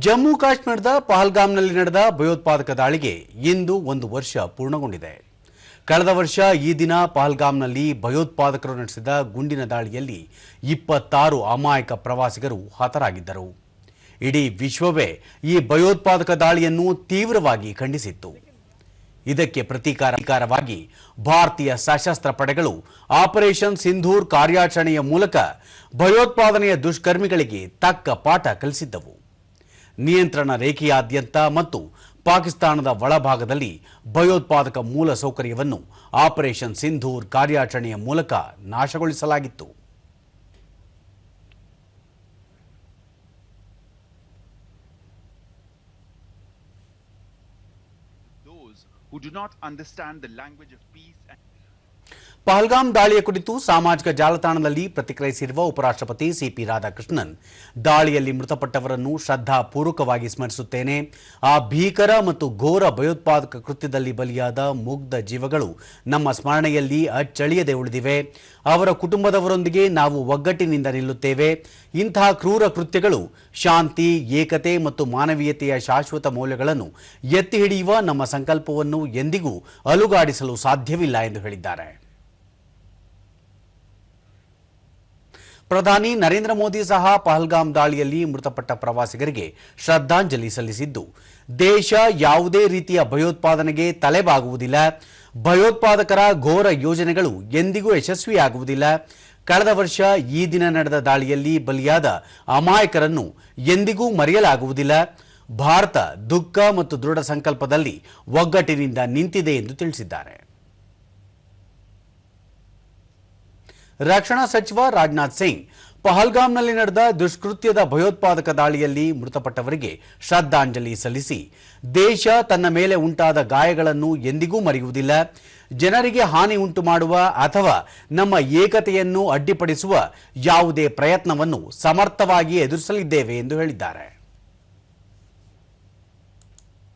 ಜಮ್ಮು ಕಾಶ್ಮೀರದ ಪಹಲ್ಗಾಮ್ನಲ್ಲಿ ನಡೆದ ಭಯೋತ್ಪಾದಕ ದಾಳಿಗೆ ಇಂದು 1 ವರ್ಷ ಪೂರ್ಣಗೊಂಡಿದೆ. ಕಳೆದ ವರ್ಷ ಈ ದಿನ ಪಹಲ್ಗಾಮ್ನಲ್ಲಿ ಭಯೋತ್ಪಾದಕರು ನಡೆಸಿದ ಗುಂಡಿನ ದಾಳಿಯಲ್ಲಿ 26 ಅಮಾಯಕ ಪ್ರವಾಸಿಗರು ಹತರಾಗಿದ್ದರು. ಇಡೀ ವಿಶ್ವವೇ ಈ ಭಯೋತ್ಪಾದಕ ದಾಳಿಯನ್ನು ತೀವ್ರವಾಗಿ ಖಂಡಿಸಿತ್ತು. ಇದಕ್ಕೆ ಪ್ರತೀಕಾರವಾಗಿ ಭಾರತೀಯ ಸಶಸ್ತ್ರ ಪಡೆಗಳು ಆಪರೇಷನ್ ಸಿಂಧೂರ್ ಕಾರ್ಯಾಚರಣೆಯ ಮೂಲಕ ಭಯೋತ್ಪಾದನೆಯ ದುಷ್ಕರ್ಮಿಗಳಿಗೆ ತಕ್ಕ ಪಾಠ ಕಲಿಸಿದ್ದವು. ನಿಯಂತ್ರಣ ರೇಖೆಯಾದ್ಯಂತ ಮತ್ತು ಪಾಕಿಸ್ತಾನದ ಒಳಭಾಗದಲ್ಲಿ ಭಯೋತ್ಪಾದಕ ಮೂಲ ಸೌಕರ್ಯವನ್ನು ಆಪರೇಷನ್ ಸಿಂಧೂರ್ ಕಾರ್ಯಾಚರಣೆಯ ಮೂಲಕ ನಾಶಗೊಳಿಸಲಾಗಿತ್ತು. Those who do not understand the language of peace and Pahalgam ದಾಳಿಯ ಕುರಿತು ಸಾಮಾಜಿಕ ಜಾಲತಾಣದಲ್ಲಿ ಪ್ರತಿಕ್ರಿಯಿಸಿರುವ ಉಪರಾಷ್ಟ್ರಪತಿ ಸಿಪಿ ರಾಧಾಕೃಷ್ಣನ್, ದಾಳಿಯಲ್ಲಿ ಮೃತಪಟ್ಟವರನ್ನು ಶ್ರದ್ಧಾಪೂರ್ವಕವಾಗಿ ಸ್ಮರಿಸುತ್ತೇನೆ. ಆ ಭೀಕರ ಮತ್ತು ಘೋರ ಭಯೋತ್ಪಾದಕ ಕೃತ್ಯದಲ್ಲಿ ಬಲಿಯಾದ ಮುಗ್ಧ ಜೀವಗಳು ನಮ್ಮ ಸ್ಮರಣೆಯಲ್ಲಿ ಅಚ್ಚಳಿಯದೆ ಉಳಿದಿವೆ. ಅವರ ಕುಟುಂಬದವರೊಂದಿಗೆ ನಾವು ಒಗ್ಗಟ್ಟಿನಿಂದ ನಿಲ್ಲುತ್ತೇವೆ. ಇಂತಹ ಕ್ರೂರ ಕೃತ್ಯಗಳು ಶಾಂತಿ, ಏಕತೆ ಮತ್ತು ಮಾನವೀಯತೆಯ ಶಾಶ್ವತ ಮೌಲ್ಯಗಳನ್ನು ಎತ್ತಿ ಹಿಡಿಯುವ ನಮ್ಮ ಸಂಕಲ್ಪವನ್ನು ಎಂದಿಗೂ ಅಲುಗಾಡಿಸಲು ಸಾಧ್ಯವಿಲ್ಲ ಎಂದು ಹೇಳಿದ್ದಾರೆ. ಪ್ರಧಾನಿ ನರೇಂದ್ರ ಮೋದಿ ಸಹ ಪಹಲ್ಗಾಮ್ ದಾಳಿಯಲ್ಲಿ ಮೃತಪಟ್ಟ ಪ್ರವಾಸಿಗರಿಗೆ ಶ್ರದ್ಧಾಂಜಲಿ ಸಲ್ಲಿಸಿದ್ದು, ದೇಶ ಯಾವುದೇ ರೀತಿಯ ಭಯೋತ್ಪಾದನೆಗೆ ತಲೆಬಾಗುವುದಿಲ್ಲ. ಭಯೋತ್ಪಾದಕರ ಘೋರ ಯೋಜನೆಗಳು ಎಂದಿಗೂ ಯಶಸ್ವಿಯಾಗುವುದಿಲ್ಲ. ಕಳೆದ ವರ್ಷ ಈ ದಿನ ನಡೆದ ದಾಳಿಯಲ್ಲಿ ಬಲಿಯಾದ ಅಮಾಯಕರನ್ನು ಎಂದಿಗೂ ಮರೆಯಲಾಗುವುದಿಲ್ಲ. ಭಾರತ ದುಃಖ ಮತ್ತು ದೃಢ ಸಂಕಲ್ಪದಲ್ಲಿ ಒಗ್ಗಟ್ಟಿನಿಂದ ನಿಂತಿದೆ ಎಂದು ತಿಳಿಸಿದ್ದಾರೆ. ರಕ್ಷಣಾ ಸಚಿವ ರಾಜನಾಥ್ ಸಿಂಗ್ ಪಹಲ್ಗಾಮ್ನಲ್ಲಿ ನಡೆದ ದುಷ್ಕೃತ್ಯದ ಭಯೋತ್ಪಾದಕ ದಾಳಿಯಲ್ಲಿ ಮೃತಪಟ್ಟವರಿಗೆ ಶ್ರದ್ಧಾಂಜಲಿ ಸಲ್ಲಿಸಿ, ದೇಶ ತನ್ನ ಮೇಲೆ ಉಂಟಾದ ಗಾಯಗಳನ್ನು ಎಂದಿಗೂ ಮರೆಯುವುದಿಲ್ಲ. ಜನರಿಗೆ ಹಾನಿ ಉಂಟು ಮಾಡುವ ಅಥವಾ ನಮ್ಮ ಏಕತೆಯನ್ನು ಅಡ್ಡಿಪಡಿಸುವ ಯಾವುದೇ ಪ್ರಯತ್ನವನ್ನು ಸಮರ್ಥವಾಗಿ ಎದುರಿಸಲಿದ್ದೇವೆ ಎಂದು ಹೇಳಿದ್ದಾರೆ.